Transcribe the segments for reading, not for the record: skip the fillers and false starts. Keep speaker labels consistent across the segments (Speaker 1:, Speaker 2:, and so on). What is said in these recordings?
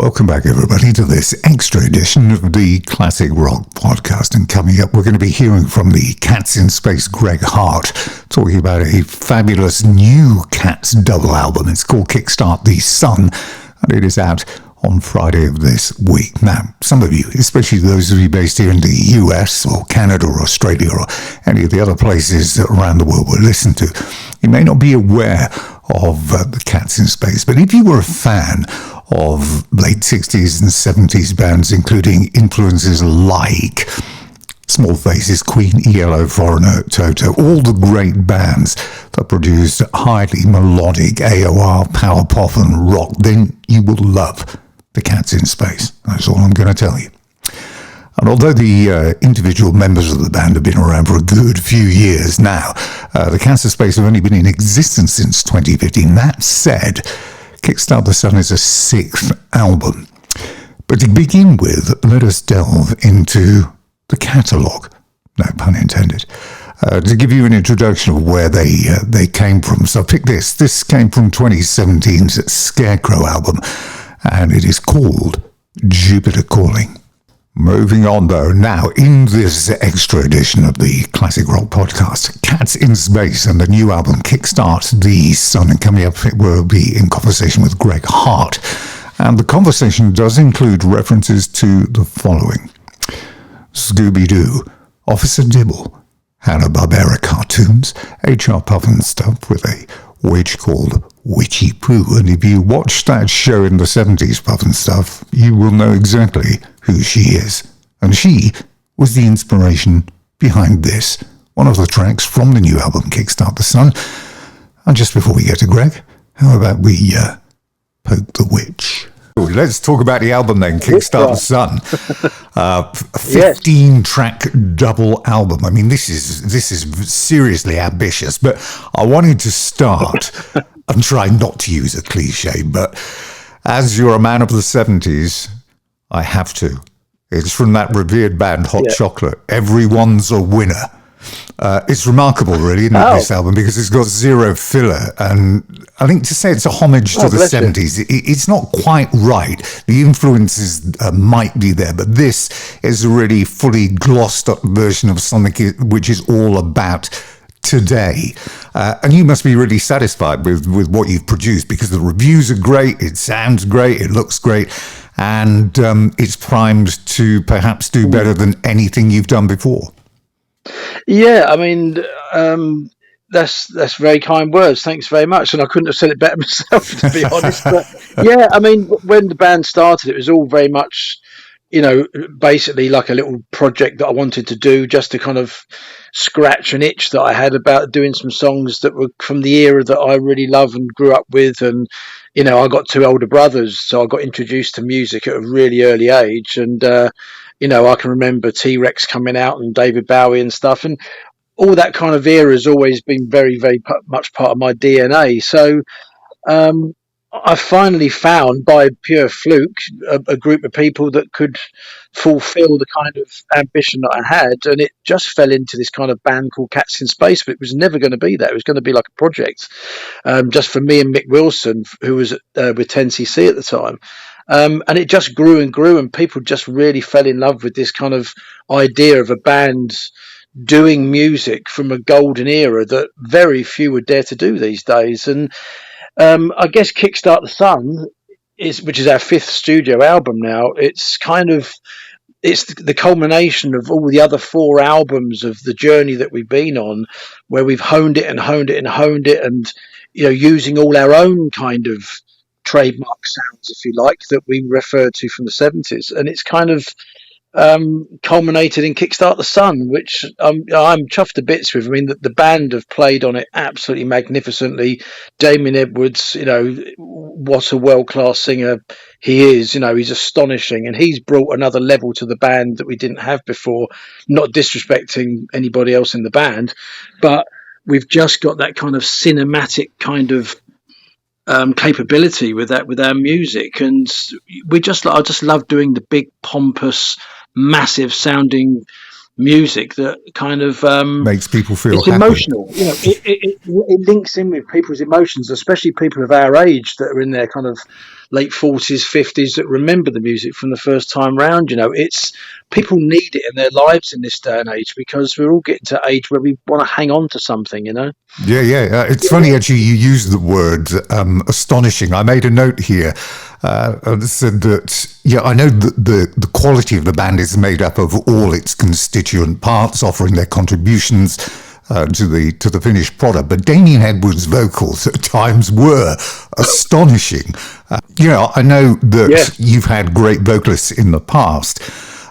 Speaker 1: Welcome back, everybody, to this extra edition of the Classic Rock Podcast. And coming up, we're going to be hearing from the Cats in Space Greg Hart, talking about a fabulous new Cats double album. It's called Kickstart the Sun, and it is out on Friday of this week. Now, some of you, especially those of you based here in the US or Canada or Australia or any of the other places around the world we listen to, you may not be aware of the Cats in Space, but if you were a fan of late 60s and 70s bands, including influences like Small Faces, Queen, ELO, Foreigner, Toto, all the great bands that produced highly melodic AOR, power pop and rock, then you will love the Cats in Space. That's all I'm going to tell you. And although the individual members of the band have been around for a good few years now, the Cats in Space have only been in existence since 2015. That said, Kickstart the Sun is a sixth album. But to begin with, let us delve into the catalogue, no pun intended, to give you an introduction of where they came from. So pick this. This came from 2017's Scarecrow album, and it is called Jupiter Calling. Moving on, though, now in this extra edition of the Classic Rock Podcast, Cats in Space and the new album Kickstart the Sun. And coming up, it will be in conversation with Greg Hart. And the conversation does include references to the following: Scooby-Doo, Officer Dibble, Hanna-Barbera cartoons, HR Puffenstuff with a witch called Witchy Poo. And if you watched that show in the 70s, Puffenstuff, you will know exactly who she is. And she was the inspiration behind this, one of the tracks from the new album Kickstart the Sun. And just before we get to Greg, how about we poke the witch? Let's talk about the album then, Kickstart the Sun. 15-track double album. I mean, this is seriously ambitious, but I wanted to start and try not to use a cliche, but as you're a man of the 70s, I have to. It's from that revered band, Hot Chocolate. Everyone's a winner. It's remarkable, really, isn't it, this album, because it's got zero filler. And I think to say it's a homage to the 70s, it's not quite right. The influences might be there, but this is a really fully glossed up version of something which is all about today. And you must be really satisfied with what you've produced, because the reviews are great, it sounds great, it looks great, and it's primed to perhaps do better than anything you've done before.
Speaker 2: Yeah, I mean, that's very kind words. Thanks very much. And I couldn't have said it better myself, to be honest. But yeah, I mean, when the band started, it was all very much, basically like a little project that I wanted to do, just to kind of scratch an itch that I had about doing some songs that were from the era that I really love and grew up with. And, I got two older brothers, so I got introduced to music at a really early age. And, I can remember T-Rex coming out and David Bowie and stuff. And all that kind of era has always been very, very much part of my DNA. So I finally found, by pure fluke, a group of people that could fulfill the kind of ambition that I had, and it just fell into this kind of band called Cats in Space. But it was never going to be that. It was going to be like a project, just for me and Mick Wilson, who was with 10cc at the time. And it just grew and grew, and people just really fell in love with this kind of idea of a band doing music from a golden era that very few would dare to do these days. And I guess Kickstart the Sun, which is our fifth studio album now, it's the culmination of all the other four albums of the journey that we've been on, where we've honed it and honed it and honed it, and using all our own kind of trademark sounds, if you like, that we refer to from the 70s. And it's kind of culminated in Kickstart the Sun, which I'm chuffed to bits with. I mean, the band have played on it absolutely magnificently. Damian Edwards, what a world-class singer he is. He's astonishing, and he's brought another level to the band that we didn't have before. Not disrespecting anybody else in the band, but we've just got that kind of cinematic kind of capability with our music, and I just love doing the big, pompous, massive sounding music that kind of
Speaker 1: Makes people feel
Speaker 2: it's
Speaker 1: happy.
Speaker 2: emotional. It links in with people's emotions, especially people of our age that are in their kind of late 40s, 50s that remember the music from the first time round. It's people need it in their lives in this day and age because we're all getting to age where we want to hang on to something.
Speaker 1: Yeah. It's funny, actually, you used the word astonishing. I made a note here and said that, I know that the quality of the band is made up of all its constituent parts, offering their contributions to the finished product. But Damian Edwards' vocals at times were astonishing. I know that you've had great vocalists in the past,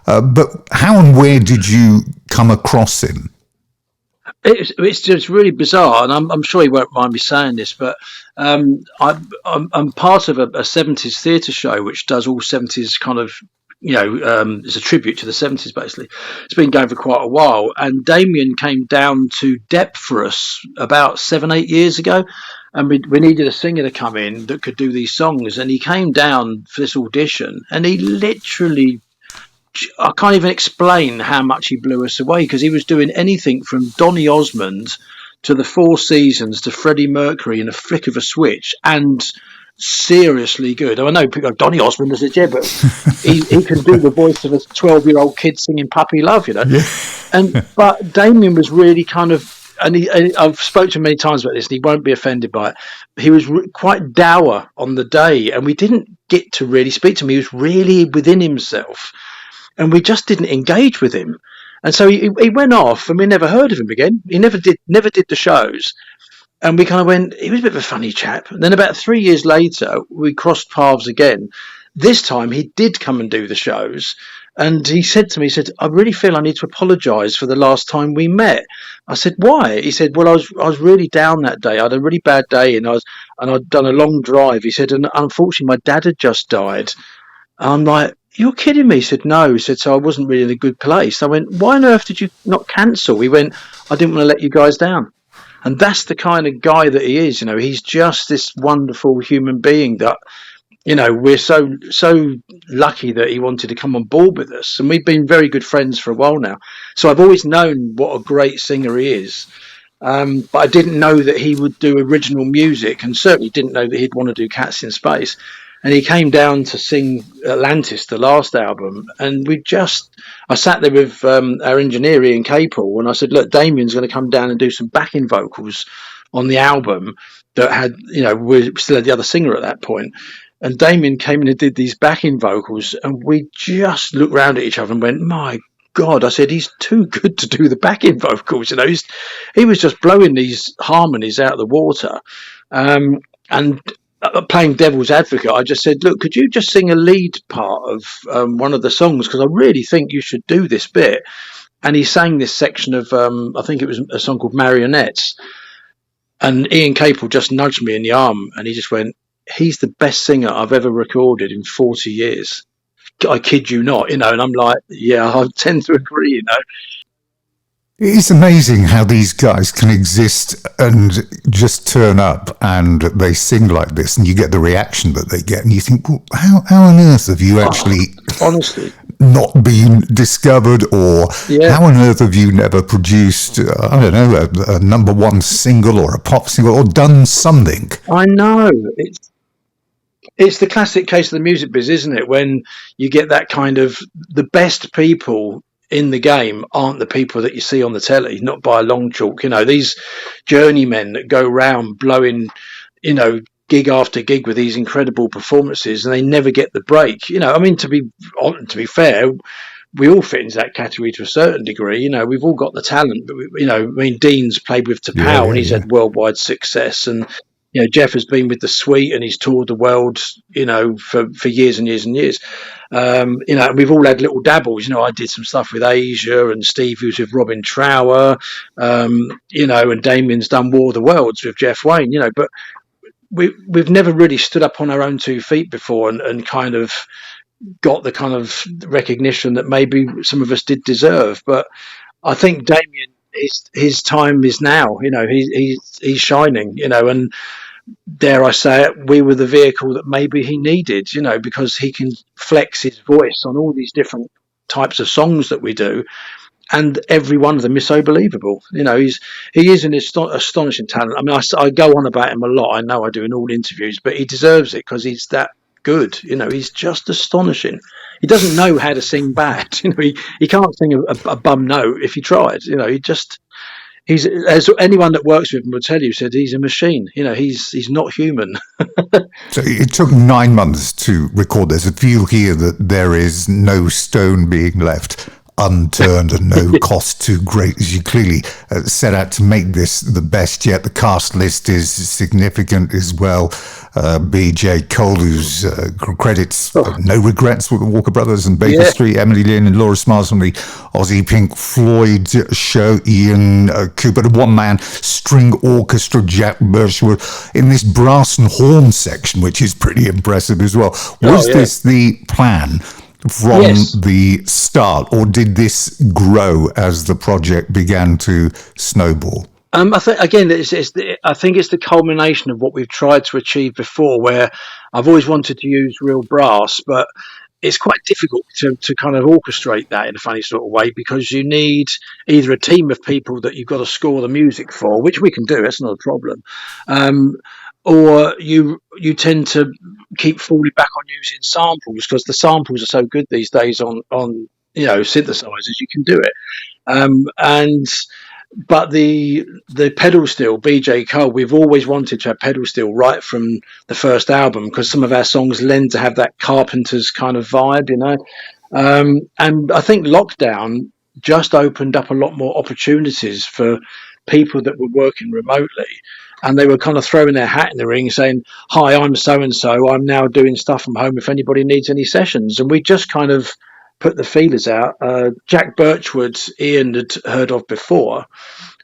Speaker 1: but how and where did you come across him?
Speaker 2: It's just really bizarre, and I'm sure he won't mind me saying this, but I'm part of a 70s theatre show which does all 70s kind of, it's a tribute to the 70s, basically. It's been going for quite a while, and Damian came down to Dep for us about 7-8 years ago, and we needed a singer to come in that could do these songs, and he came down for this audition, and he literally, I can't even explain how much he blew us away, because he was doing anything from Donny Osmond to the Four Seasons to Freddie Mercury in a flick of a switch, and seriously good. I know people go, Donny Osmond, I said, yeah, but he can do the voice of a 12-year-old kid singing Puppy Love,
Speaker 1: Yeah.
Speaker 2: But Damian was really kind of, and I've spoken to him many times about this, and he won't be offended by it. He was quite dour on the day, and we didn't get to really speak to him. He was really within himself, and we just didn't engage with him. And so he went off, and we never heard of him again. He never did the shows. And we kind of went, he was a bit of a funny chap. And then about 3 years later, we crossed paths again. This time he did come and do the shows. And he said to me, I really feel I need to apologise for the last time we met. I said, why? He said, well, I was really down that day. I had a really bad day, and I'd done a long drive. He said, and unfortunately my dad had just died. And I'm like, you're kidding me? He said, no. He said, so I wasn't really in a good place. I went, why on earth did you not cancel? He went, I didn't want to let you guys down. And that's the kind of guy that he is. He's just this wonderful human being that, we're so lucky that he wanted to come on board with us. And we've been very good friends for a while now. So I've always known what a great singer he is. But I didn't know that he would do original music, and certainly didn't know that he'd want to do Cats in Space. And he came down to sing Atlantis, the last album, and I sat there with our engineer Ian Capel, and I said, look, Damian's going to come down and do some backing vocals on the album that had, we still had the other singer at that point. And Damian came in and did these backing vocals, and we just looked round at each other and went, my God, I said, he's too good to do the backing vocals. He was just blowing these harmonies out of the water. And playing devil's advocate, I just said, look, could you just sing a lead part of one of the songs, because I really think you should do this bit. And he sang this section of I think it was a song called Marionettes, and Ian Capel just nudged me in the arm, and he just went, he's the best singer I've ever recorded in 40 years. I kid you not, and I'm like, yeah, I tend to agree.
Speaker 1: It's amazing how these guys can exist and just turn up and they sing like this, and you get the reaction that they get, and you think, well, how on earth have you actually
Speaker 2: honestly
Speaker 1: not been discovered, or how on earth have you never produced, I don't know, a number one single or a pop single, or done something?
Speaker 2: I know. It's the classic case of the music biz, isn't it? When you get that kind of, the best people in the game aren't the people that you see on the telly, not by a long chalk. These journeymen that go round blowing, gig after gig with these incredible performances, and they never get the break. To be fair, we all fit into that category to a certain degree. We've all got the talent, but Dean's played with Tapao, and he's had worldwide success, and Jeff has been with the Sweet, and he's toured the world, for years and years and years. We've all had little dabbles. I did some stuff with Asia, and Steve was with Robin Trower, and Damian's done War of the Worlds with Jeff Wayne, but we've never really stood up on our own 2 feet before and kind of got the kind of recognition that maybe some of us did deserve. But I think Damian, his time is now. He's shining, and dare I say it, we were the vehicle that maybe he needed, because he can flex his voice on all these different types of songs that we do. and every one of them is so believable. He is an astonishing talent. I mean, I go on about him a lot. I know I do in all interviews, but he deserves it because he's that good. He's just astonishing. He doesn't know how to sing bad. He can't sing a bum note if he tried. He's, as anyone that works with him will tell you, said he's a machine. He's not human.
Speaker 1: So it took 9 months to record this. I feel here that there is no stone being left unturned and no cost too great, as you clearly set out to make this the best yet. The cast list is significant as well. BJ Cole, whose credits No Regrets with the Walker Brothers and Baker Street, Emily Lynn and Laura Smiles from the Aussie Pink Floyd show, Ian Cooper, the one-man string orchestra, Jack Birchwood, in this brass and horn section, which is pretty impressive as well. Was this the plan from the start, or did this grow as the project began to snowball?
Speaker 2: I think again, I think it's the culmination of what we've tried to achieve before. Where I've always wanted to use real brass, but it's quite difficult to kind of orchestrate that in a funny sort of way, because you need either a team of people that you've got to score the music for, which we can do. That's not a problem. Or you tend to keep falling back on using samples, because the samples are so good these days on synthesizers. You can do it, but the pedal steel, BJ Cole, we've always wanted to have pedal steel right from the first album, because some of our songs lend to have that Carpenter's kind of vibe, and I think lockdown just opened up a lot more opportunities for people that were working remotely. And they were kind of throwing their hat in the ring saying, "Hi, I'm so-and-so. I'm now doing stuff from home if anybody needs any sessions." And we just kind of put the feelers out. Jack Birchwood, Ian had heard of before,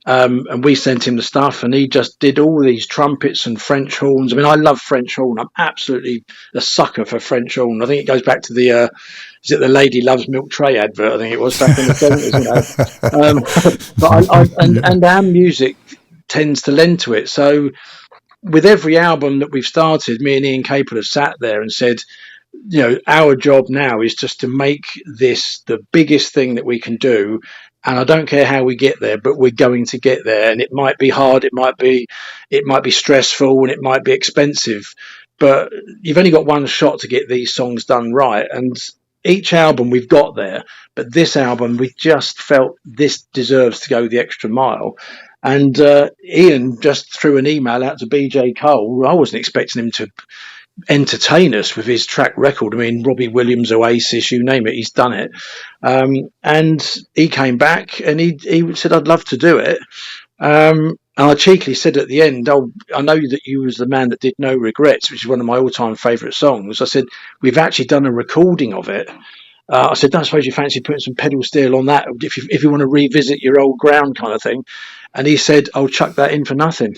Speaker 2: and we sent him the stuff, and he just did all these trumpets and French horns. I mean, I love French horn. I'm absolutely a sucker for French horn. I think it goes back to the is it the Lady Loves Milk Tray advert? I think it was back in the 70s. But and our music tends to lend to it. So with every album that we've started, me and Ian Capel have sat there and said, our job now is just to make this the biggest thing that we can do. And I don't care how we get there, but we're going to get there. And it might be hard, it might be stressful, and it might be expensive, but you've only got one shot to get these songs done right. And each album we've got there, but this album, we just felt this deserves to go the extra mile. And Ian just threw an email out to BJ Cole. I wasn't expecting him to entertain us with his track record. I mean, Robbie Williams, Oasis, you name it, he's done it. And he came back and he said, "I'd love to do it." And I cheekily said at the end, "Oh, I know that you was the man that did No Regrets, which is one of my all-time favourite songs." I said, "We've actually done a recording of it." I said, "Don't suppose you fancy putting some pedal steel on that if you want to revisit your old ground kind of thing." And he said, "I'll chuck that in for nothing."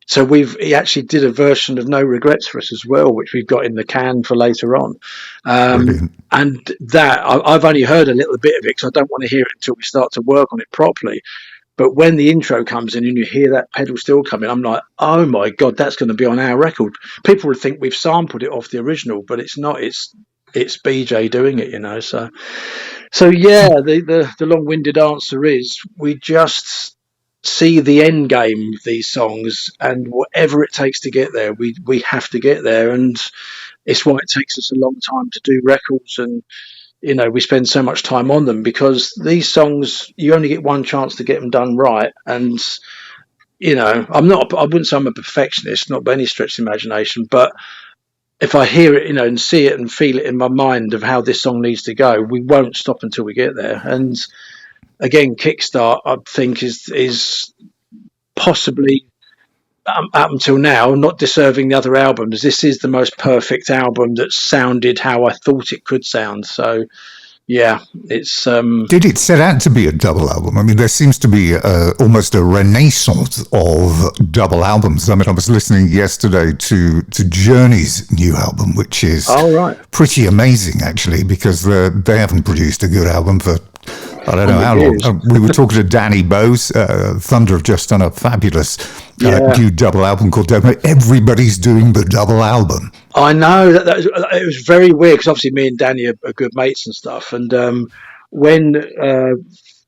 Speaker 2: So he actually did a version of No Regrets for us as well, which we've got in the can for later on. And that I've only heard a little bit of it, because I don't want to hear it until we start to work on it properly. But when the intro comes in and you hear that pedal steel coming, I'm like, oh my God, that's going to be on our record. People would think we've sampled it off the original, but it's not. It's BJ doing it, So yeah, the long-winded answer is we just see the end game of these songs, and whatever it takes to get there, we have to get there. And it's why it takes us a long time to do records, and we spend so much time on them, because these songs, you only get one chance to get them done right. And I wouldn't say I'm a perfectionist, not by any stretch of the imagination, but if I hear it, and see it and feel it in my mind of how this song needs to go, we won't stop until we get there. And again, Kickstart, I think, is possibly, up until now, not deserving the other albums. This is the most perfect album that sounded how I thought it could sound. So, yeah, it's...
Speaker 1: Did it set out to be a double album? I mean, there seems to be almost a renaissance of double albums. I mean, I was listening yesterday to Journey's new album, which is pretty amazing, actually, because they haven't produced a good album for... I don't know how long. We were talking to Danny Bose. Thunder have just done a fabulous new double album called Damian. Everybody's doing the double album.
Speaker 2: I know. It was very weird, because obviously me and Danny are good mates and stuff. And when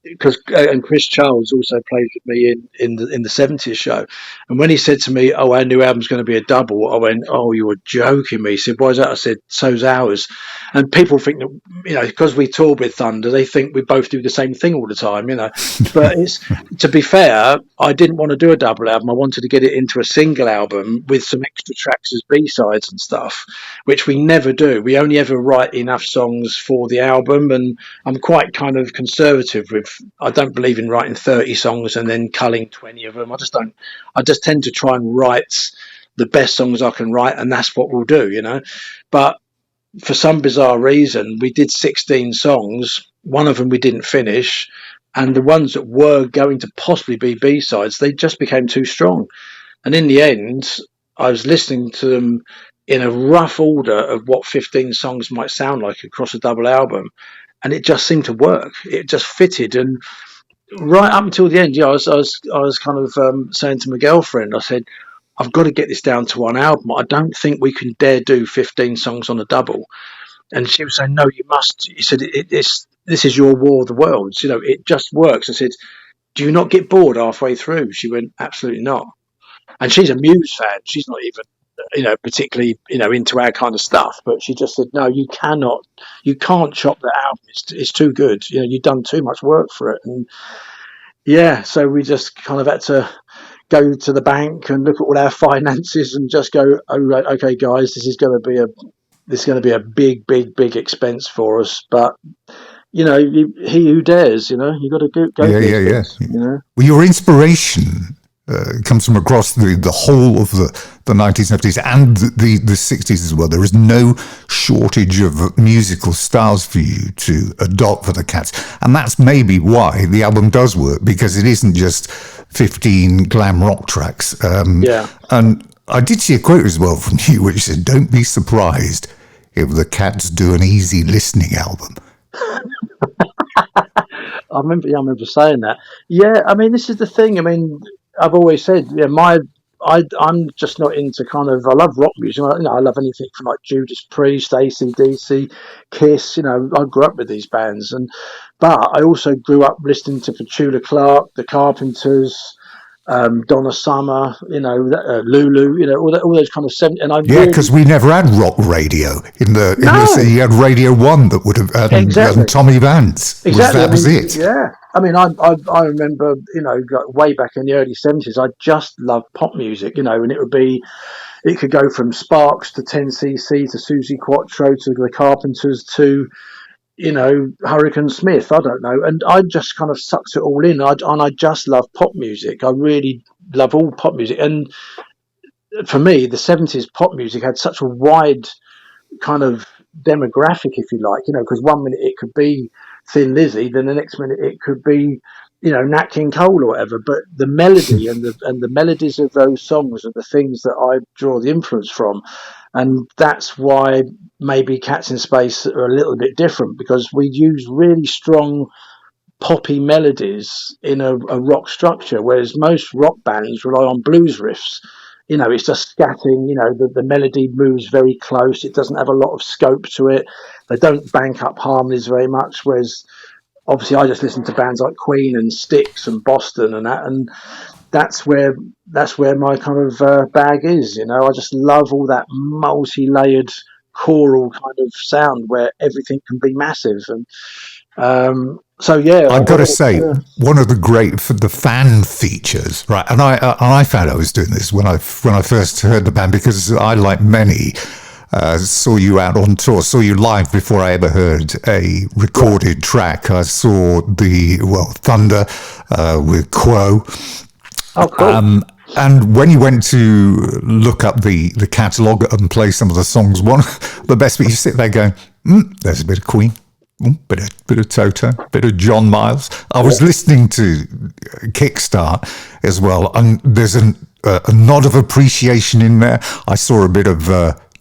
Speaker 2: because and Chris Charles also played with me in the 70s show, and when he said to me, "Oh, our new album's going to be a double," I went, "Oh, you were joking me." He said, "Why is that?" I said, "So's ours." And people think that, because we tour with Thunder, they think we both do the same thing all the time, But it's, to be fair, I didn't want to do a double album. I wanted to get it into a single album with some extra tracks as B-sides and stuff, which we never do. We only ever write enough songs for the album, and I'm quite kind of conservative with. I don't believe in writing 30 songs and then culling 20 of them. I just don't. I just tend to try and write the best songs I can write, and that's what we'll do. But for some bizarre reason, we did 16 songs. One of them we didn't finish, and the ones that were going to possibly be B-sides, they just became too strong. And in the end, I was listening to them in a rough order of what 15 songs might sound like across a double album, and it just seemed to work. It just fitted, and right up until the end, I was kind of saying to my girlfriend, I said, "I've got to get this down to one album. I don't think we can dare do 15 songs on a double." And she was saying, "No, you must." He said, "This is your War of the Worlds. It just works." I said, "Do you not get bored halfway through?" She went, "Absolutely not." And she's a Muse fan. She's not even, particularly, into our kind of stuff. But she just said, "No, you can't chop that album. It's too good. You've done too much work for it." And yeah, so we just kind of had to go to the bank and look at all our finances and just go, "Oh, right, okay, guys, this is going to be a big, big, big expense for us." But he who dares, you got to go.
Speaker 1: Yeah. Well, your inspiration comes from across the whole of the 1970s and the 60s as well. There is no shortage of musical styles for you to adopt for the Cats, and that's maybe why the album does work, because it isn't just 15 glam rock tracks. And I did see a quote as well from you which said, "Don't be surprised if the Cats do an easy listening album."
Speaker 2: I remember saying that. Yeah, I mean, this is the thing. I mean, I've always said, I'm just not into kind of. I love rock music. I love anything from like Judas Priest, AC/DC, Kiss. I grew up with these bands, but I also grew up listening to Petula Clark, the Carpenters, Donna Summer, Lulu, all those kind of 70s. And
Speaker 1: because we never had rock radio in the you had Radio 1 that would have
Speaker 2: exactly.
Speaker 1: Tommy Vance.
Speaker 2: Exactly,
Speaker 1: That was it.
Speaker 2: Yeah, I mean, I remember, way back in the early 70s, I just loved pop music, and it could go from Sparks to 10cc to Susie Quattro to the Carpenters to Hurricane Smith, I don't know. And I just kind of sucked it all in. I just love pop music. I really love all pop music. And for me, the 70s pop music had such a wide kind of demographic, if you like, because one minute it could be Thin Lizzy, then the next minute it could be, Nat King Cole or whatever. But the melody and the melodies of those songs are the things that I draw the influence from. And that's why maybe Cats in Space are a little bit different, because we use really strong poppy melodies in a rock structure, whereas most rock bands rely on blues riffs. It's just scatting, the melody moves very close. It doesn't have a lot of scope to it. They don't bank up harmonies very much, whereas obviously I just listen to bands like Queen and Styx and Boston and that, and that's where my kind of bag is. I just love all that multi-layered choral kind of sound where everything can be massive. And so yeah,
Speaker 1: I've got to say, one of the fan features, right? And I found I was doing this when I first heard the band, because I, like many, saw you out on tour, saw you live before I ever heard a recorded track. I saw Thunder with Quo.
Speaker 2: Oh, cool.
Speaker 1: And when you went to look up the catalogue and play some of the songs, one the best bit, you sit there going, there's a bit of Queen, bit of Toto, bit of John Miles. I was listening to Kickstart as well, and there's a nod of appreciation in there. I saw a bit of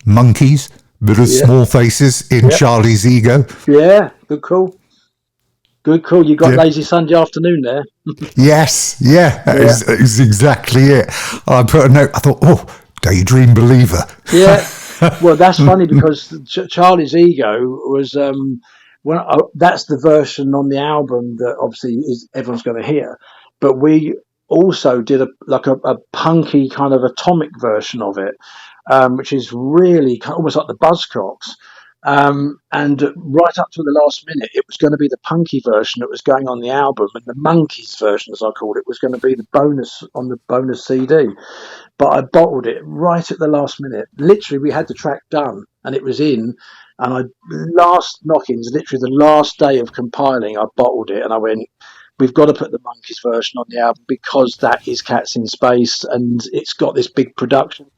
Speaker 1: Monkeys, bit of Small Faces in Charlie's Ego.
Speaker 2: Yeah, good call. Good call. You got Lazy Sunday Afternoon there.
Speaker 1: Yes, it's exactly it. I put a note. I thought, Daydream Believer.
Speaker 2: Yeah. Well, that's funny, because Charlie's Ego was that's the version on the album that obviously is everyone's going to hear. But we also did a punky kind of atomic version of it, which is really almost like the Buzzcocks. And right up to the last minute, it was going to be the punky version that was going on the album, and the Monkeys version, as I called it, was going to be the bonus on the bonus CD. But I bottled it right at the last minute. Literally, we had the track done, and it was in. And last knockings, literally the last day of compiling, I bottled it, and I went, we've got to put the Monkeys version on the album because that is Cats in Space, and it's got this big production.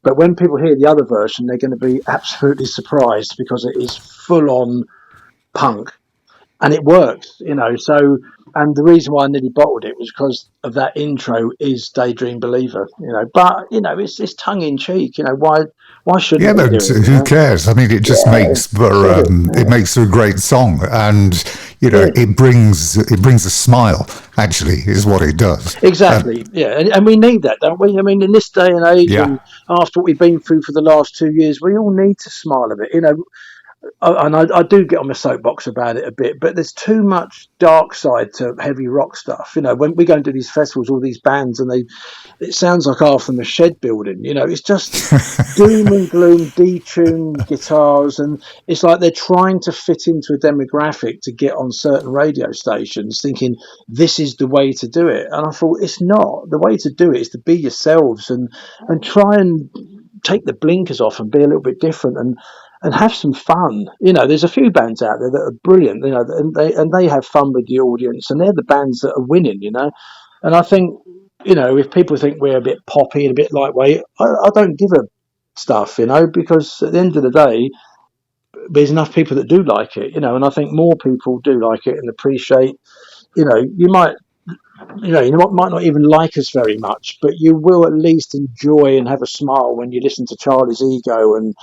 Speaker 2: But when people hear the other version, they're going to be absolutely surprised because it is full on punk, and it works, So, and the reason why I nearly bottled it was because of that intro is Daydream Believer, But it's tongue in cheek, Why shouldn't
Speaker 1: Yeah,
Speaker 2: we
Speaker 1: but
Speaker 2: do it?
Speaker 1: who cares? I mean, it just makes for it makes for a great song, and it brings a smile. Actually, is what it does.
Speaker 2: Exactly, and we need that, don't we? I mean, in this day and age, and after what we've been through for the last 2 years, we all need to smile a bit, And I do get on my soapbox about it a bit, but there's too much dark side to heavy rock stuff. When we go and do these festivals, all these bands, and it sounds like half from a shed building. It's just doom and gloom, detuned guitars, and it's like they're trying to fit into a demographic to get on certain radio stations, thinking this is the way to do it. And I thought it's not. The way to do it is to be yourselves and try and take the blinkers off and be a little bit different and have some fun. There's a few bands out there that are brilliant, and they have fun with the audience, and they're the bands that are winning, And I think, if people think we're a bit poppy and a bit lightweight, I don't give a stuff, because at the end of the day, there's enough people that do like it, and I think more people do like it and appreciate, you might not even like us very much, but you will at least enjoy and have a smile when you listen to Charlie's Ego and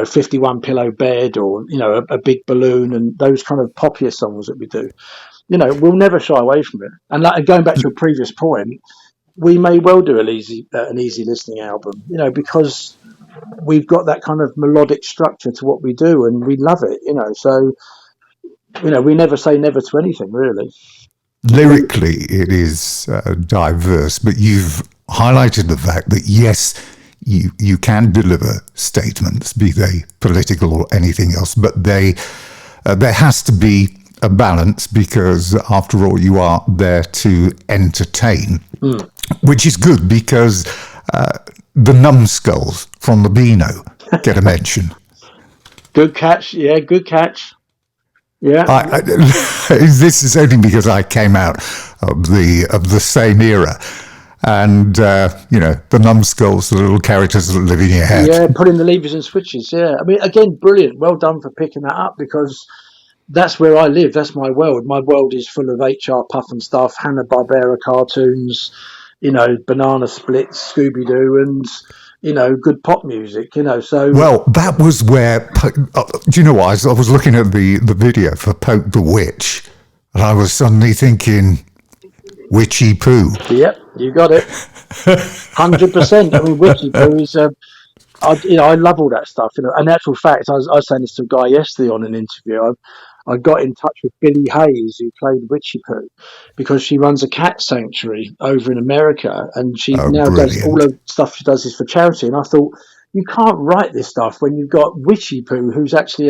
Speaker 2: 51 Pillow Bed, or a Big Balloon, and those kind of popular songs that we do. We'll never shy away from it. And going back to your previous point, we may well do an easy listening album, because we've got that kind of melodic structure to what we do, and we love it. So we never say never to anything, really.
Speaker 1: Lyrically, it is diverse, but you've highlighted the fact that yes, you can deliver statements, be they political or anything else, but there has to be a balance, because after all, you are there to entertain, which is good, because the numbskulls from the Beano get a mention.
Speaker 2: Good catch. Yeah, good catch. Yeah.
Speaker 1: This is only because I came out of the same era. And, the numbskulls, the little characters that live in your head.
Speaker 2: Yeah, putting the levers and switches, yeah. I mean, again, brilliant. Well done for picking that up, because that's where I live. That's my world. My world is full of HR Puff and stuff, Hanna-Barbera cartoons, Banana Splits, Scooby-Doo, and, good pop music, so...
Speaker 1: Well, that was where... do you know what? I was looking at the video for Poke the Witch, and I was suddenly thinking... Witchy Poo.
Speaker 2: Yep, you got it. 100%. I mean, Witchy Poo is, I love all that stuff. In actual fact, I was saying this to a guy yesterday on an interview. I got in touch with Billy Hayes, who played Witchy Poo, because she runs a cat sanctuary over in America, and she does all the stuff she does is for charity. And I thought, you can't write this stuff when you've got Witchy Poo, who's actually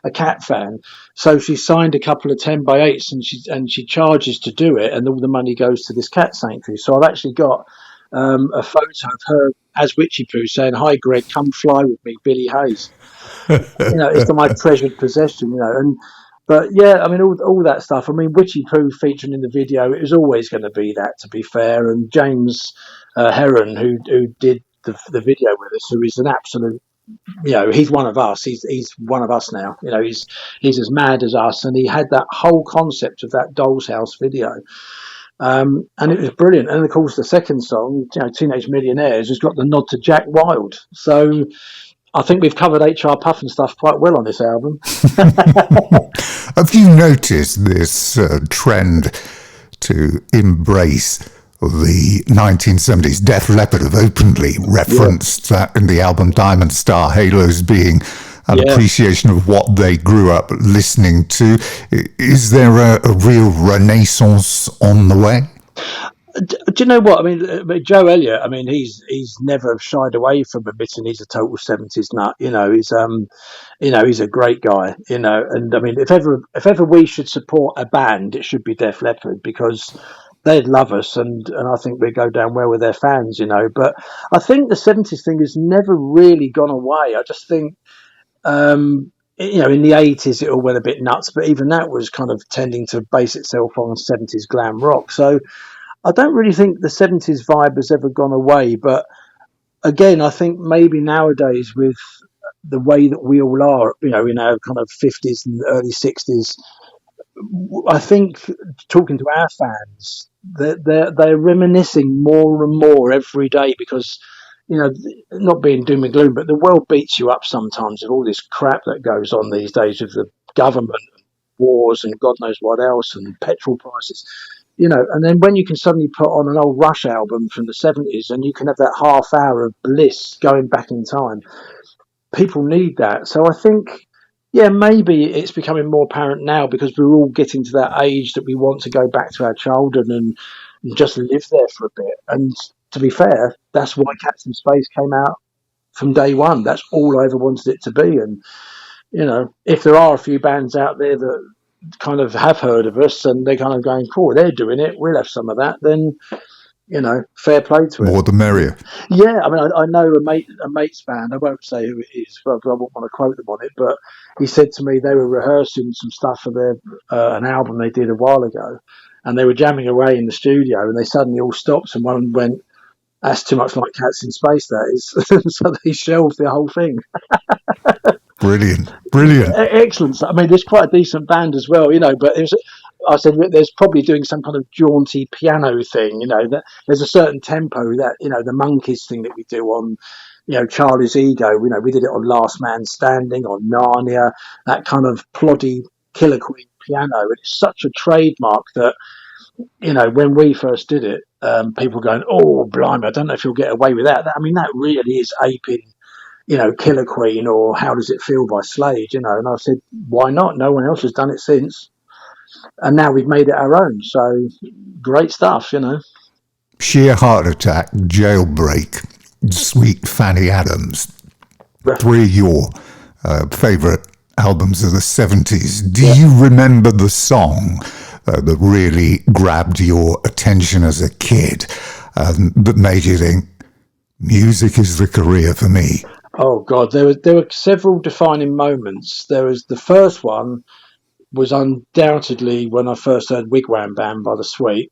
Speaker 2: a cat fan. So she signed a couple of 10x8s, and she charges to do it, and all the money goes to this cat sanctuary. So I've actually got a photo of her as Witchy Poo saying, "Hi Greg, come fly with me, Billy Hayes." It's my treasured possession, But yeah, I mean, all that stuff. I mean, Witchy Poo featuring in the video, it was always going to be that, to be fair. And James Heron, who did the video with us, who is an absolute, he's one of us. He's one of us now. He's as mad as us, and he had that whole concept of that Doll's House video, and it was brilliant. And of course, the second song, Teenage Millionaires, has got the nod to Jack Wilde. So I think we've covered HR Puff and stuff quite well on this album.
Speaker 1: Have you noticed this trend to embrace the 1970s? Def Leppard have openly referenced that in the album Diamond Star Halos being an appreciation of what they grew up listening to. Is there a real renaissance on the way?
Speaker 2: Do you know what I mean? Joe Elliott. I mean, he's never shied away from admitting he's a total '70s nut. He's a great guy. And I mean, if ever we should support a band, it should be Def Leppard, because they'd love us, and I think we'd go down well with their fans. But I think the '70s thing has never really gone away. I just think. In the 80s, it all went a bit nuts, but even that was kind of tending to base itself on '70s glam rock. So I don't really think the '70s vibe has ever gone away. But again, I think maybe nowadays, with the way that we all are, in our kind of 50s and early 60s, I think talking to our fans, they're reminiscing more and more every day, because not being doom and gloom, but the world beats you up sometimes with all this crap that goes on these days with the government, wars, and God knows what else, and petrol prices. And then when you can suddenly put on an old Rush album from the '70s, and you can have that half hour of bliss going back in time, people need that. So I think, maybe it's becoming more apparent now, because we're all getting to that age that we want to go back to our childhood and just live there for a bit. And to be fair, that's why Cats in Space came out from day one. That's all I ever wanted it to be. And, if there are a few bands out there that kind of have heard of us and they're kind of going, cool, they're doing it, we'll have some of that, then, fair play to it.
Speaker 1: More the merrier.
Speaker 2: Yeah, I mean, I know a mate's band. I won't say who it is, but I won't want to quote them on it. But he said to me they were rehearsing some stuff for their an album they did a while ago, and they were jamming away in the studio, and they suddenly all stopped, and one went, "That's too much like Cats in Space, that is." So they shelved the whole thing.
Speaker 1: Brilliant.
Speaker 2: Excellent. I mean, there's quite a decent band as well, but I said there's probably doing some kind of jaunty piano thing, that there's a certain tempo that, the Monkeys thing that we do on, Charlie's Ego, we did it on Last Man Standing, on Narnia, that kind of ploddy Killer Queen piano. And it's such a trademark that, when we first did it, people going, oh, blimey, I don't know if you'll get away with that. I mean, that really is aping, Killer Queen or How Does It Feel by Slade, and I said, why not? No one else has done it since. And now we've made it our own. So great stuff,
Speaker 1: Sheer Heart Attack, Jailbreak, Sweet Fanny Adams. Three of your favourite albums of the '70s. Do you remember the song that really grabbed your attention as a kid, that made you think, music is the career for me?
Speaker 2: Oh, God, there were several defining moments. There was the first one was undoubtedly when I first heard Wigwam Band by The Sweet,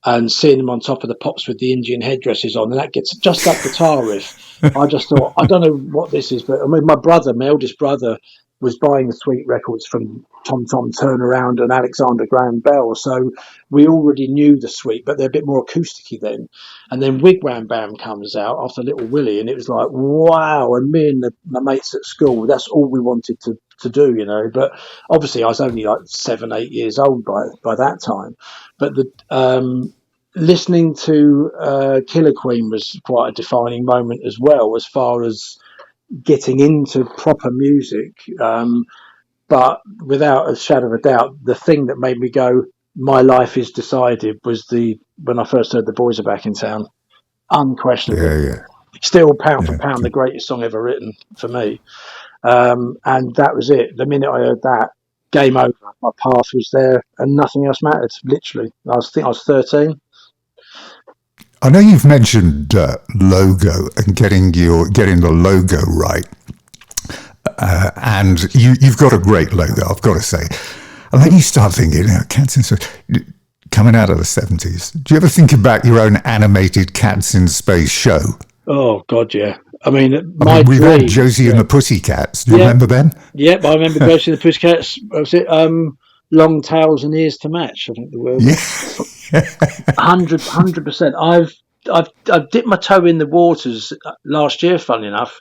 Speaker 2: and seeing them on top of the pops with the Indian headdresses on, and that gets just that guitar riff. I just thought, I don't know what this is, but I mean, my eldest brother, was buying the Sweet records from Tom Turnaround and Alexander Graham Bell, so we already knew the Sweet, but they're a bit more acousticy then. And then Wigwam Bam comes out after Little Willie, and it was like, wow! And me and my mates at school, that's all we wanted to do, But obviously, I was only like 7, 8 years old by that time. But listening to Killer Queen was quite a defining moment as well, as far as getting into proper music. But without a shadow of a doubt, the thing that made me go, my life is decided, was when I first heard The Boys Are Back in Town. Unquestionably.
Speaker 1: Yeah.
Speaker 2: Still, pound for pound, the greatest song ever written for me. And that was it. The minute I heard that, game over. My path was there and nothing else mattered, literally. I think I was 13.
Speaker 1: I know you've mentioned logo and getting the logo right, and you've got a great logo, I've got to say. And then you start thinking, Cats in Space, coming out of the '70s. Do you ever think about your own animated Cats in Space show?
Speaker 2: Oh God, yeah. I mean,
Speaker 1: we've had Josie and the Pussycats. Do you remember them?
Speaker 2: Yep, I remember Josie and the Pussycats. What was it? Long tails and ears to match, I think the word.
Speaker 1: Yeah.
Speaker 2: 100%. I've dipped my toe in the waters last year, funnily enough,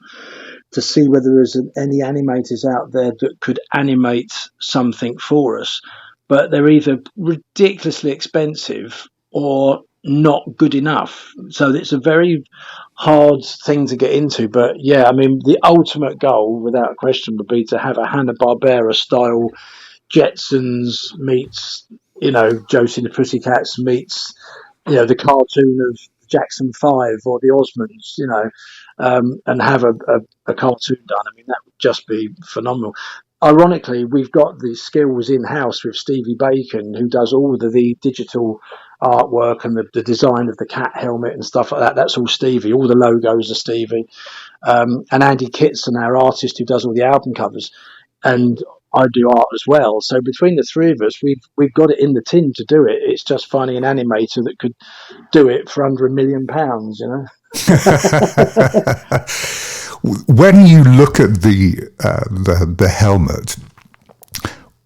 Speaker 2: to see whether there's any animators out there that could animate something for us. But they're either ridiculously expensive or not good enough. So it's a very hard thing to get into. But yeah, I mean, the ultimate goal, without a question, would be to have a Hanna-Barbera style Jetsons meets, Josie and the Pussycats meets, the cartoon of Jackson 5 or the Osmonds, and have a cartoon done. I mean, that would just be phenomenal. Ironically, we've got the skills in-house with Stevie Bacon, who does all the digital artwork and the design of the cat helmet and stuff like that. That's all Stevie. All the logos are Stevie. And Andy Kitson, our artist who does all the album covers. And I do art as well. So between the three of us, we've got it in the tin to do it. It's just finding an animator that could do it for under £1 million,
Speaker 1: When you look at the helmet,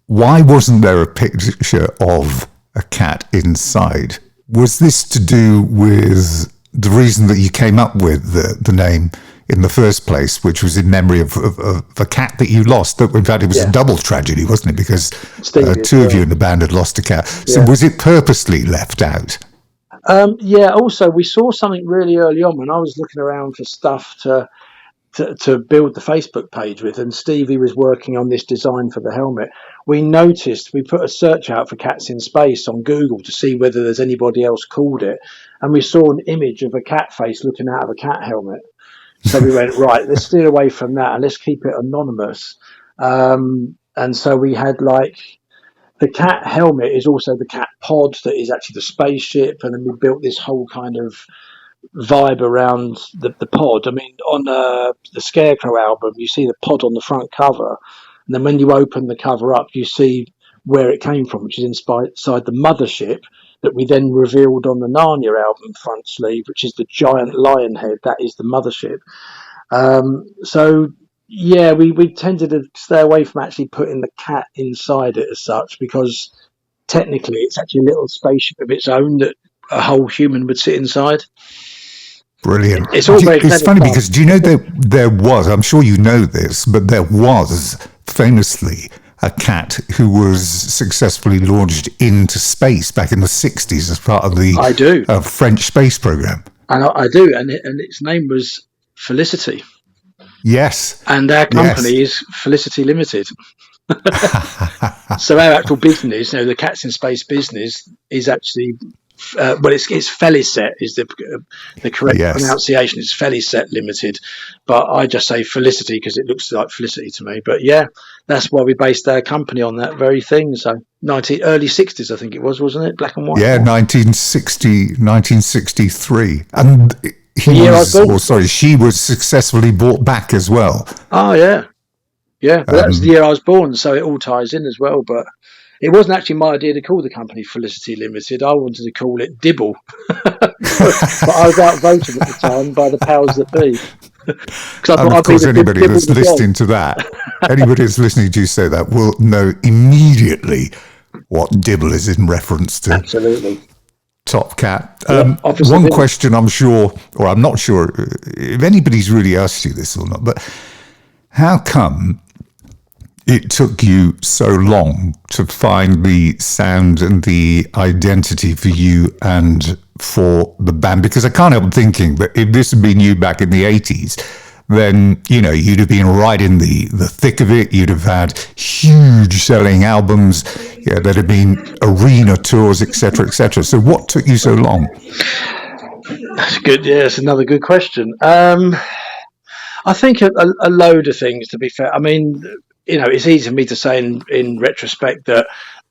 Speaker 1: why wasn't there a picture of a cat inside? Was this to do with the reason that you came up with the name in the first place, which was in memory of a cat that you lost? In fact, it was a double tragedy, wasn't it? Because two of you in the band had lost a cat. So was it purposely left out?
Speaker 2: Also, we saw something really early on when I was looking around for stuff to build the Facebook page with, and Stevie was working on this design for the helmet. We put a search out for cats in space on Google to see whether there's anybody else called it, and we saw an image of a cat face looking out of a cat helmet. So we went, right, let's steer away from that and let's keep it anonymous. And so we had the cat helmet is also the cat pod that is actually the spaceship, and then we built this whole kind of vibe around the pod. I mean, on the Scarecrow album, you see the pod on the front cover, and then when you open the cover up, you see where it came from, which is inside the mothership that we then revealed on the Narnia album front sleeve, which is the giant lion head. That is the mothership. So yeah, we tended to stay away from actually putting the cat inside it as such, because technically it's actually a little spaceship of its own that a whole human would sit inside.
Speaker 1: Brilliant.
Speaker 2: It's all very
Speaker 1: It's funny because do you know there was, I'm sure you know this, but there was famously a cat who was successfully launched into space back in the 60s as part of the French space program.
Speaker 2: And I do, and its name was Felicity.
Speaker 1: Yes.
Speaker 2: And our company is Felicity Limited. So our actual business, the Cats in Space business, is actually it's Felicet is the correct pronunciation. It's Felicet Limited, but I just say Felicity because it looks like Felicity to me. But yeah, that's why we based our company on that very thing. So early 60s, I think it was, wasn't it? Black and white.
Speaker 1: Yeah, 1963, and she was successfully bought back as well.
Speaker 2: Oh yeah, but that was the year I was born, so it all ties in as well. But it wasn't actually my idea to call the company Felicity Limited. I wanted to call it Dibble. But I was outvoted at the time by the powers that be.
Speaker 1: And of course, anybody that's listening to that, anybody that's listening to you say that will know immediately what Dibble is in reference to.
Speaker 2: Absolutely.
Speaker 1: Top Cat. One question I'm sure, or I'm not sure if anybody's really asked you this or not, but how come it took you so long to find the sound and the identity for you and for the band? Because I can't help thinking that if this had been you back in the 80s, then, you'd have been right in the thick of it. You'd have had huge selling albums. Yeah, there'd have been arena tours, etc., etc. So what took you so long?
Speaker 2: That's good. Yeah, it's another good question. I think a load of things, to be fair. I mean, it's easy for me to say in retrospect that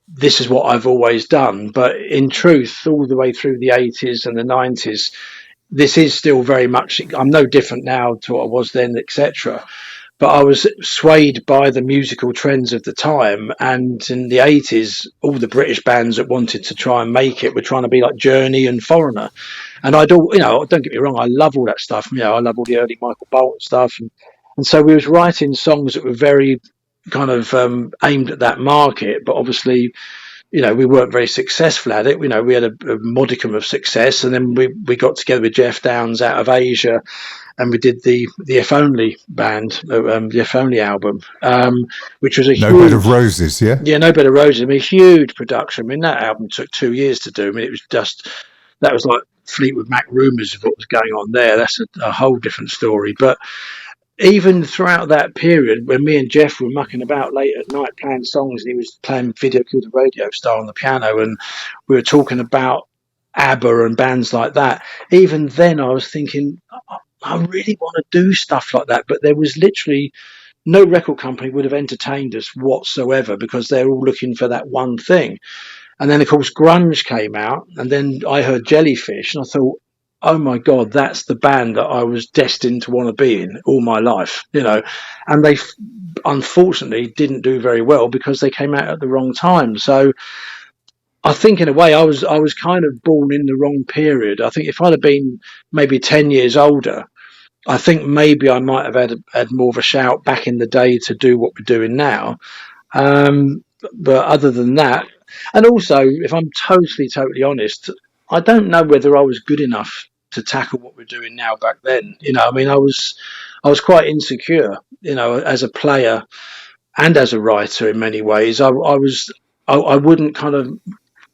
Speaker 2: this is what I've always done. But in truth, all the way through the 80s and the 90s, this is still very much, I'm no different now to what I was then, etc. But I was swayed by the musical trends of the time. And in the 80s, all the British bands that wanted to try and make it were trying to be like Journey and Foreigner. And don't get me wrong, I love all that stuff. I love all the early Michael Bolton stuff. And so we was writing songs that were very kind of aimed at that market, but obviously, we weren't very successful at it. We had a modicum of success, and then we got together with Jeff Downes out of Asia, and we did the If Only band, the If Only album, which was
Speaker 1: No Bed of Roses, yeah?
Speaker 2: Yeah, No Bed of Roses. I mean, huge production. I mean, that album took 2 years to do. I mean, it was just, that was like Fleetwood Mac rumours of what was going on there. That's a whole different story. But even throughout that period, when me and Jeff were mucking about late at night playing songs, and he was playing Video Killed the Radio Star on the piano, and we were talking about ABBA and bands like that, even then I was thinking, I really want to do stuff like that. But there was literally no record company would have entertained us whatsoever, because they're all looking for that one thing. And then, of course, grunge came out, and then I heard Jellyfish, and I thought, oh my God, that's the band that I was destined to want to be in all my life, and they unfortunately didn't do very well because they came out at the wrong time. So I think in a way I was kind of born in the wrong period. I think if I'd have been maybe 10 years older, I think maybe I might have had more of a shout back in the day to do what we're doing now. But other than that, and also, if I'm totally honest, I don't know whether I was good enough to tackle what we're doing now back then. I mean, I was quite insecure, as a player and as a writer in many ways. I wouldn't kind of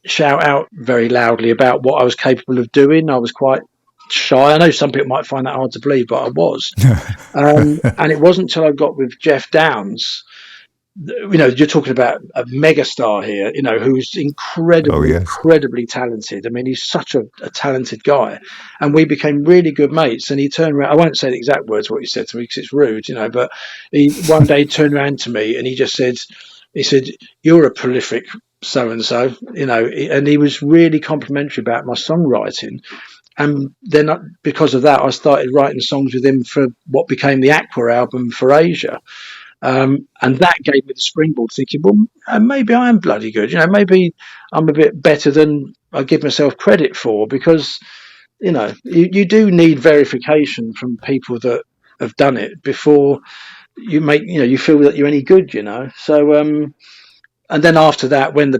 Speaker 2: shout out very loudly about what I was capable of doing. I was quite shy. I know some people might find that hard to believe, but I was. And it wasn't until I got with Jeff Downes. You're talking about a megastar here, who's incredibly talented. I mean, he's such a talented guy, and we became really good mates. And he turned around. I won't say the exact words what he said to me because it's rude, but he one day turned around to me and he just said, "You're a prolific so and so," and he was really complimentary about my songwriting. And then because of that, I started writing songs with him for what became the Aqua album for Asia. And that gave me the springboard, thinking, well, maybe I am bloody good. Maybe I'm a bit better than I give myself credit for, because, you do need verification from people that have done it before you make, you feel that you're any good, So, and then after that, when the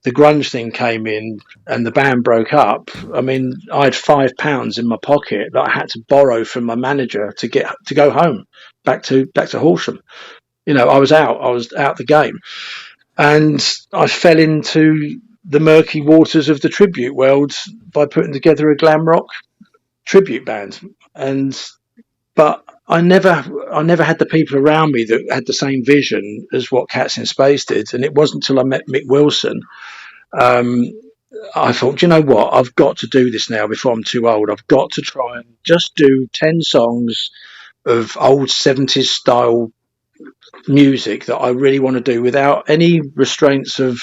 Speaker 2: grunge thing came in and the band broke up, I mean, I had £5 in my pocket that I had to borrow from my manager to go home, back to Horsham. I was out the game, and I fell into the murky waters of the tribute world by putting together a glam rock tribute band. But I never had the people around me that had the same vision as what Cats in Space did. And it wasn't until I met Mick Wilson, I thought, you know what, I've got to do this now before I'm too old. I've got to try and just do 10 songs of old 70s style music that I really want to do without any restraints of,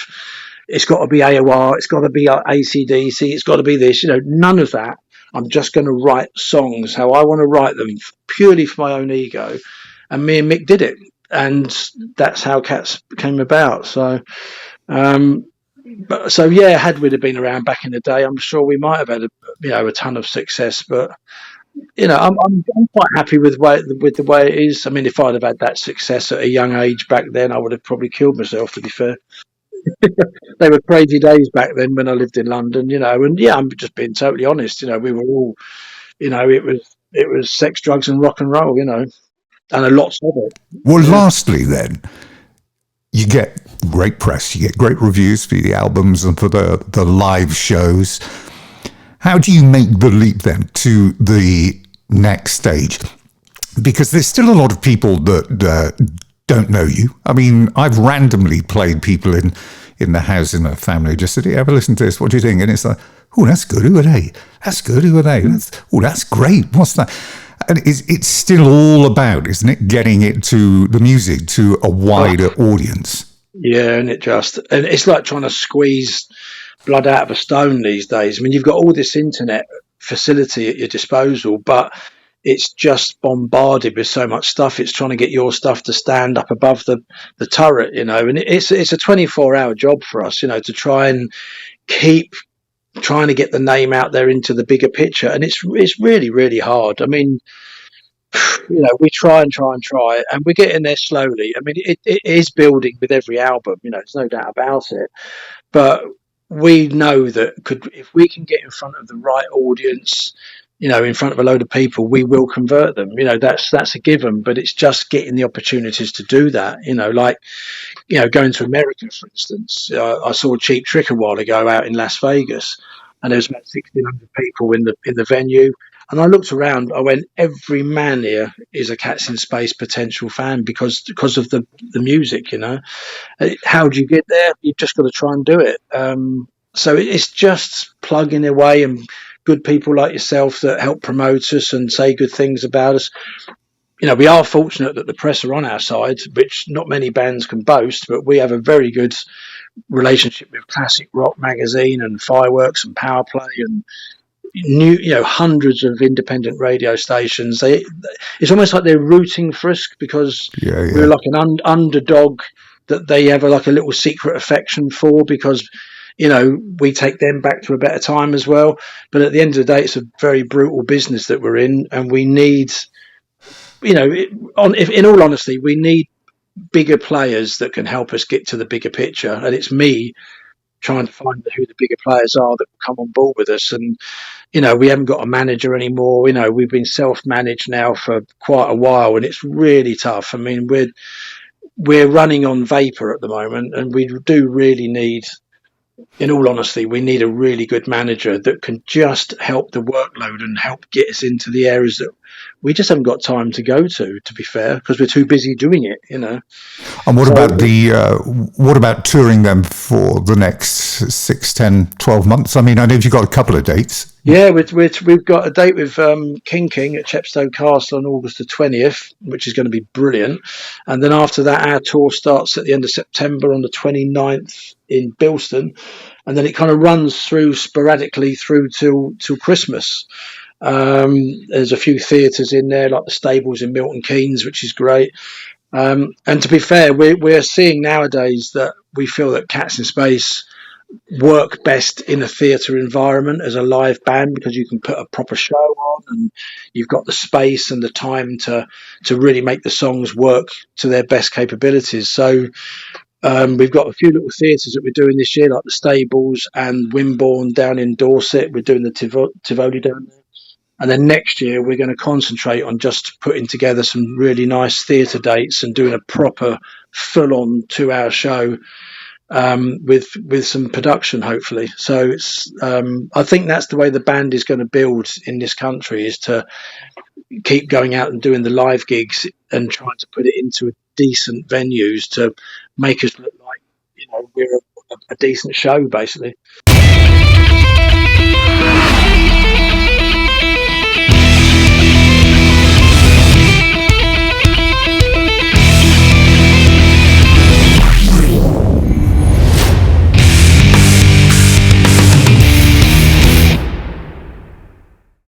Speaker 2: it's got to be AOR, it's got to be AC/DC, it's got to be this, none of that. I'm just going to write songs how I want to write them, purely for my own ego. And me and Mick did it. And that's how Cats came about. So, had we been around back in the day, I'm sure we might have had a ton of success. But, I'm quite happy with the way it is. I mean, if I'd have had that success at a young age back then, I would have probably killed myself, to be fair. They were crazy days back then when I lived in London, and I'm just being totally honest. We were all, it was sex, drugs, and rock and roll, and a lots of it.
Speaker 1: Well, lastly, then, you get great press, you get great reviews for the albums and for the live shows. How do you make the leap then to the next stage? Because there's still a lot of people that don't know you. I mean, I've randomly played people in the house in a family just said, hey, ever listen to this? What do you think? And it's like, oh, that's good. Who are they? That's good. Who are they? That's great. What's that? And it's still all about, isn't it, getting it to the music to a wider audience?
Speaker 2: Yeah, and it's like trying to squeeze blood out of a stone these days. I mean, you've got all this internet facility at your disposal, but it's just bombarded with so much stuff. It's trying to get your stuff to stand up above the turret, and it's a 24-hour job for us, to try and keep trying to get the name out there into the bigger picture. And it's really, really hard. I mean, we try, and we're getting there slowly. I mean, it is building with every album, there's no doubt about it. But we know that if we can get in front of the right audience, in front of a load of people, we will convert them. That's a given, but it's just getting the opportunities to do that. Going to America, for instance. I saw Cheap Trick a while ago out in Las Vegas, and there was about 1,600 people in the venue. And I looked around. I went, every man here is a Cats in Space potential fan because of the music. How do you get there? You've just got to try and do it. So it's just plugging away and good people like yourself that help promote us and say good things about us. We are fortunate that the press are on our side, which not many bands can boast, but we have a very good relationship with Classic Rock Magazine and Fireworks and Power Play and hundreds of independent radio stations. It's almost like they're rooting for us because we're like an underdog that they have a little secret affection for because we take them back to a better time as well. But at the end of the day, it's a very brutal business that we're in, and we need, in all honesty, we need bigger players that can help us get to the bigger picture. And it's me trying to find who the bigger players are that will come on board with us. And we haven't got a manager anymore. We've been self-managed now for quite a while, and it's really tough. I mean, we're running on vapor at the moment, and we do really need, in all honesty, we need a really good manager that can just help the workload and help get us into the areas that we just haven't got time to go to be fair, because we're too busy doing it,
Speaker 1: And what about touring them for the next 6, 10, 12 months? I mean, I know you've got a couple of dates.
Speaker 2: Yeah, we've got a date with King at Chepstow Castle on August the 20th, which is going to be brilliant. And then after that, our tour starts at the end of September on the 29th in Bilston. And then it kind of runs through sporadically through till Christmas. There's a few theatres in there, like the Stables in Milton Keynes, which is great. And to be fair, we're seeing nowadays that we feel that Cats in Space work best in a theatre environment as a live band because you can put a proper show on and you've got the space and the time to really make the songs work to their best capabilities. So we've got a few little theatres that we're doing this year, like the Stables and Wimborne down in Dorset. We're doing the Tivoli down there. And then next year, we're going to concentrate on just putting together some really nice theatre dates and doing a proper full-on 2-hour show with some production, hopefully. So it's I think that's the way the band is going to build in this country, is to keep going out and doing the live gigs and trying to put it into decent venues to make us look like we're a decent show, basically.